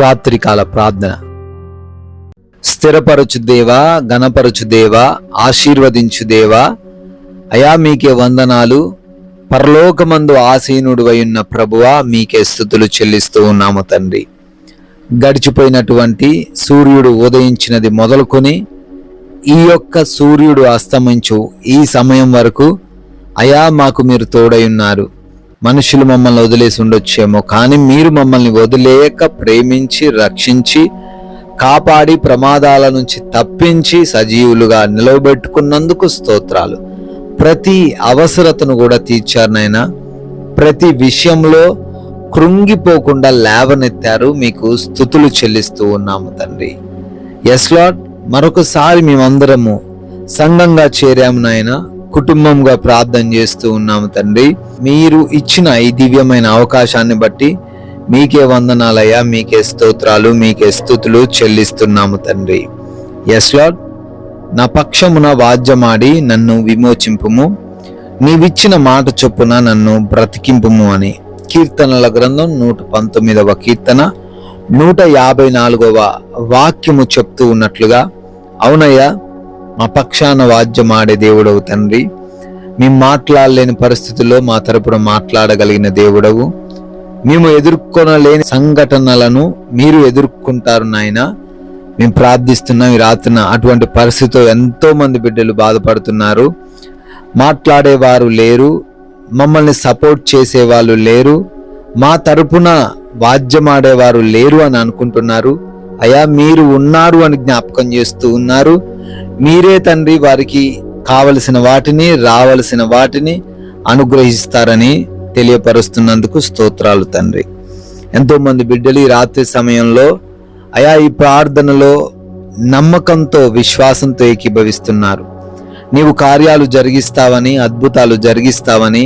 రాత్రికాల ప్రార్థన. స్థిరపరచు దేవా, ఘనపరచు దేవా, ఆశీర్వదించు దేవా, అయా మీకే వందనాలు. పరలోకమందు ఆసీనుడివై ఉన్న ప్రభువా, మీకే స్తుతులు చెల్లిస్తూ ఉన్నాము తండ్రి. గడిచిపోయినటువంటి సూర్యుడు ఉదయించినది మొదలుకొని ఈ యొక్క సూర్యుడు అస్తమించు ఈ సమయం వరకు అయా మాకు మీరు తోడై ఉన్నారు. మనుషులు మమ్మల్ని వదిలేసి ఉండొచ్చేమో, కానీ మీరు మమ్మల్ని వదిలేక ప్రేమించి రక్షించి కాపాడి ప్రమాదాల నుంచి తప్పించి సజీవులుగా నిలవబెట్టుకున్నందుకు స్తోత్రాలు. ప్రతి అవసరతను కూడా తీర్చారు నాయనా. ప్రతి విషయంలో కృంగిపోకుండా లేవనెత్తారు. మీకు స్తుతులు చెల్లిస్తూ ఉన్నాము తండ్రి. ఎస్ లార్డ్, మరొకసారి మేమందరము సంఘంగా చేరాము నాయనా, కుటుంబంగా ప్రార్థన చేస్తూ ఉన్నాము తండ్రి. మీరు ఇచ్చిన ఈ దివ్యమైన అవకాశాన్ని బట్టి మీకే వందనాలయ్యా, మీకే స్తోత్రాలు, మీకే స్తుతులు చెల్లిస్తున్నాము తండ్రి. ఎస్ లార్డ్, నా పక్షమున వాద్యమాడి నన్ను విమోచింపుము, నీవిచ్చిన మాట చొప్పున నన్ను బ్రతికింపుము అని కీర్తనల గ్రంథం 119వ కీర్తన 154వ వాక్యము చెప్తూ ఉన్నట్లుగా, అవునయ్యా, మా పక్షాన వాద్యమాడే దేవుడవు తండ్రి. మేము మాట్లాడలేని పరిస్థితుల్లో మా తరపున మాట్లాడగలిగిన దేవుడవు. మేము ఎదుర్కొనలేని సంఘటనలను మీరు ఎదుర్కొంటారు నాయన. మేము ప్రార్థిస్తున్నాం ఈ రాత్రిన. అటువంటి పరిస్థితితో ఎంతో మంది బిడ్డలు బాధపడుతున్నారు. మాట్లాడేవారు లేరు, మమ్మల్ని సపోర్ట్ చేసేవాళ్ళు లేరు, మా తరపున వాద్యమాడేవారు లేరు అని అనుకుంటున్నారు. అయ్యా, మీరు ఉన్నారు అని జ్ఞాపకం చేస్తూ ఉన్నారు. మీరే తండ్రి వారికి కావలసిన వాటిని, రావలసిన వాటిని అనుగ్రహిస్తారని తెలియపరుస్తున్నందుకు స్తోత్రాలు తండ్రి. ఎంతో మంది బిడ్డలు ఈ రాత్రి సమయంలో అయా ఈ ప్రార్థనలో నమ్మకంతో, విశ్వాసంతో ఏకీభవిస్తున్నారు. నీవు కార్యాలు జరిగిస్తావని, అద్భుతాలు జరిగిస్తావని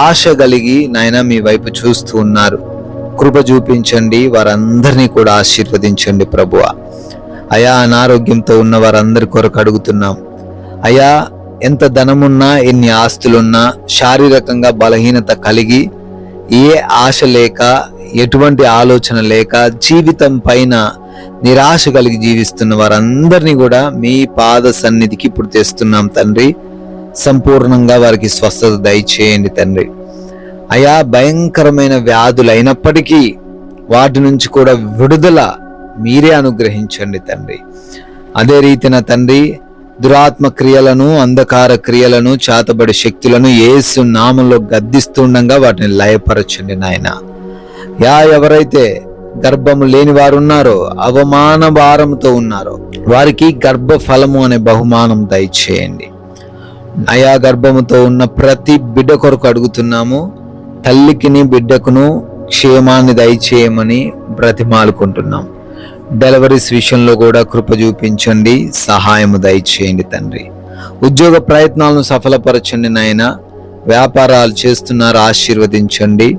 ఆశ కలిగి నాయన మీ వైపు చూస్తూ ఉన్నారు. కృప చూపించండి, వారందరినీ కూడా ఆశీర్వదించండి ప్రభువా. అయా, అనారోగ్యంతో ఉన్న వారందరి కొరకు అడుగుతున్నాం. అయా, ఎంత ధనమున్నా, ఎన్ని ఆస్తులున్నా, శారీరకంగా బలహీనత కలిగి ఏ ఆశ లేక, ఎటువంటి ఆలోచన లేక, జీవితం పైన నిరాశ కలిగి జీవిస్తున్న వారందరినీ కూడా మీ పాద సన్నిధికి ఇప్పుడు తెస్తున్నాం తండ్రి. సంపూర్ణంగా వారికి స్వస్థత దయచేయండి తండ్రి. అయా, భయంకరమైన వ్యాధులు అయినప్పటికీ వాటి నుంచి కూడా విడుదల మీరే అనుగ్రహించండి తండ్రి. అదే రీతిన తండ్రి, దురాత్మ క్రియలను, అంధకార క్రియలను, చాతబడి శక్తులను యేసు నామంలో గద్దిస్తుండగా వాటిని లయపరచండి నాయన. ఎవరైతే గర్భము లేని వారు ఉన్నారో, అవమాన భారంతో ఉన్నారో, వారికి గర్భ ఫలము అనే బహుమానం దయచేయండి. అయా, గర్భముతో ఉన్న ప్రతి బిడ్డ కొరకు అడుగుతున్నాము. తల్లికిని బిడ్డకును క్షేమాన్ని దయచేయమని బ్రతిమాలుకుంటున్నాం. డెలివరీస్ విషయంలో కూడా కృప చూపించండి, సహాయము దయచేయండి తండ్రి. ఉద్యోగ ప్రయత్నాలను సఫలపరచండి నాయన. వ్యాపారాలు చేస్తున్నారు, ఆశీర్వదించండి.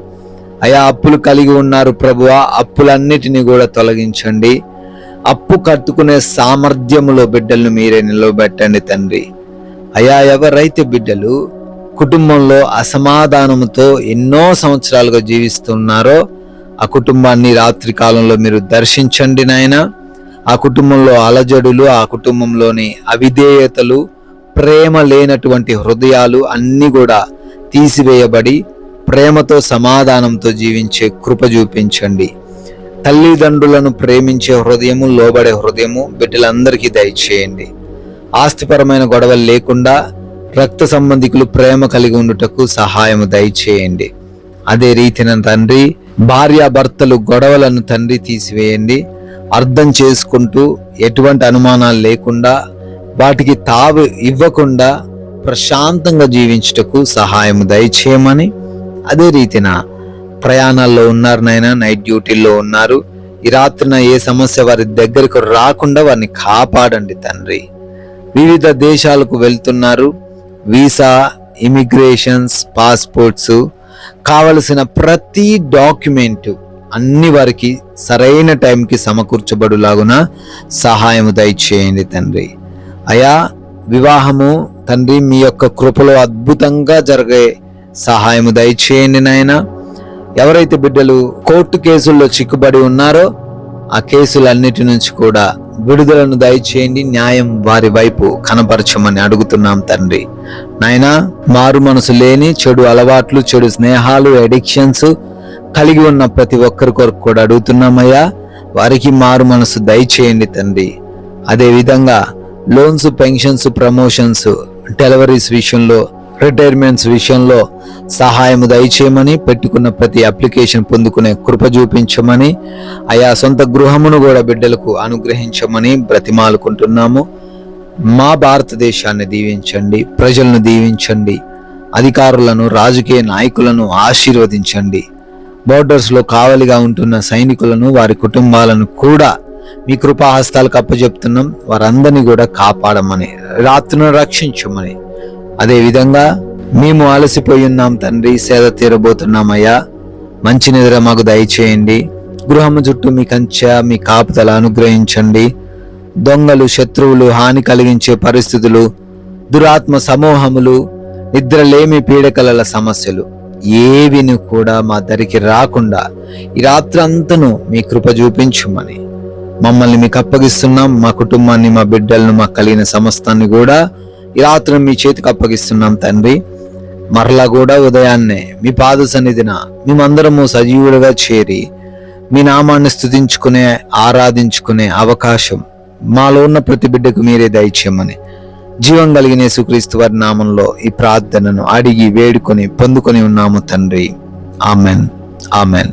అయా, అప్పులు కలిగి ఉన్నారు ప్రభువా, అప్పులన్నిటినీ కూడా తొలగించండి. అప్పు కట్టుకునే సామర్థ్యములో బిడ్డలను మీరే నిలవబెట్టండి తండ్రి. అయా, ఎవరైతే బిడ్డలు కుటుంబంలో అసమాధానముతో ఎన్నో సంవత్సరాలుగా జీవిస్తున్నారో ఆ కుటుంబాన్ని రాత్రి కాలంలో మీరు దర్శించండి నాయన. ఆ కుటుంబంలో అలజడులు, ఆ కుటుంబంలోని అవిధేయతలు, ప్రేమ లేనటువంటి హృదయాలు అన్నీ కూడా తీసివేయబడి ప్రేమతో, సమాధానంతో జీవించే కృప చూపించండి. తల్లిదండ్రులను ప్రేమించే హృదయము, లోబడే హృదయము బిడ్డలందరికీ దయచేయండి. ఆస్తిపరమైన గొడవలు లేకుండా రక్త సంబంధికులు ప్రేమ కలిగి ఉండుటకు సహాయము దయచేయండి. అదే రీతిన తండ్రి, భార్యాభర్తలు గొడవలను తండ్రి తీసివేయండి. అర్థం చేసుకుంటూ ఎటువంటి అనుమానాలు లేకుండా, వాటికి తావు ఇవ్వకుండా ప్రశాంతంగా జీవించుటకు సహాయము దయచేయమని, అదే రీతిన ప్రయాణాల్లో ఉన్నారు నాయన, నైట్ డ్యూటీల్లో ఉన్నారు. ఈ రాత్రిన ఏ సమస్య వారి దగ్గరకు రాకుండా వారిని కాపాడండి తండ్రి. వివిధ దేశాలకు వెళ్తున్నారు. వీసా, ఇమిగ్రేషన్స్, పాస్పోర్ట్స్, కావలసిన ప్రతి డాక్యుమెంట్ అన్ని వారికి సరైన టైంకి సమకూర్చబడులాగున సహాయము దయచేయండి తండ్రి. అయా, వివాహము తండ్రి మీ యొక్క కృపలో అద్భుతంగా జరిగే సహాయము దయచేయండి నాయన. ఎవరైతే బిడ్డలు కోర్టు కేసుల్లో చిక్కుబడి ఉన్నారో ఆ కేసులన్నిటి నుంచి కూడా విడుదలను దయచేయండి. న్యాయం వారి వైపు కనపరచమని అడుగుతున్నాం తండ్రి. నాయనా, మారు మనసు లేని చెడు అలవాట్లు, చెడు స్నేహాలు, అడిక్షన్స్ కలిగి ఉన్న ప్రతి ఒక్కరి కొరకు కూడా అడుగుతున్నామయ్యా. వారికి మారు మనసు దయచేయండి తండ్రి. అదే విధంగా లోన్స్, పెన్షన్స్, ప్రమోషన్స్, డెలివరీస్ విషయంలో, రిటైర్మెంట్స్ విషయంలో సహాయము దయచేయమని, పెట్టుకున్న ప్రతి అప్లికేషన్ పొందుకునే కృప చూపించమని, ఆయా సొంత గృహమును కూడా బిడ్డలకు అనుగ్రహించమని బ్రతిమాలుకుంటున్నాము. మా భారతదేశాన్ని దీవించండి, ప్రజలను దీవించండి, అధికారులను, రాజకీయ నాయకులను ఆశీర్వదించండి. బోర్డర్స్లో కావలిగా ఉంటున్న సైనికులను, వారి కుటుంబాలను కూడా మీ కృపాహస్తాలకు అప్పచెప్తున్నాం. వారందరినీ కూడా కాపాడమని, రాత్రులను రక్షించమని. అదే విధంగా మేము అలసిపోయి ఉన్నాం తండ్రి, సేద తీరబోతున్నామయ్యా. మంచి నిద్ర మాకు దయచేయండి. గృహము చుట్టూ మీ కంచె, మీ కాపుదల అనుగ్రహించండి. దొంగలు, శత్రువులు, హాని కలిగించే పరిస్థితులు, దురాత్మ సమూహములు, నిద్రలేమి, పీడకలల సమస్యలు ఏవిని కూడా మా దరికి రాకుండా ఈ రాత్రంతను మీ కృప చూపించమని మమ్మల్ని మీకు అప్పగిస్తున్నాం. మా కుటుంబాన్ని, మా బిడ్డలను, మాకు కలిగిన సమస్తాన్ని కూడా ఈ రాత్రి మీ చేతికి అప్పగిస్తున్నాం తండ్రి. మరలా కూడా ఉదయాన్నే మీ పాద సన్నిధిన మేమందరము సజీవులుగా చేరి మీ నామాన్ని స్తుతించుకునే, ఆరాధించుకునే అవకాశం మాలో ఉన్న ప్రతి బిడ్డకు మీరే దయచేయమని జీవం కలిగిన యేసుక్రీస్తు వారి నామంలో ఈ ప్రార్థనను అడిగి వేడుకొని పొందుకొని ఉన్నాము తండ్రి. Amen, amen.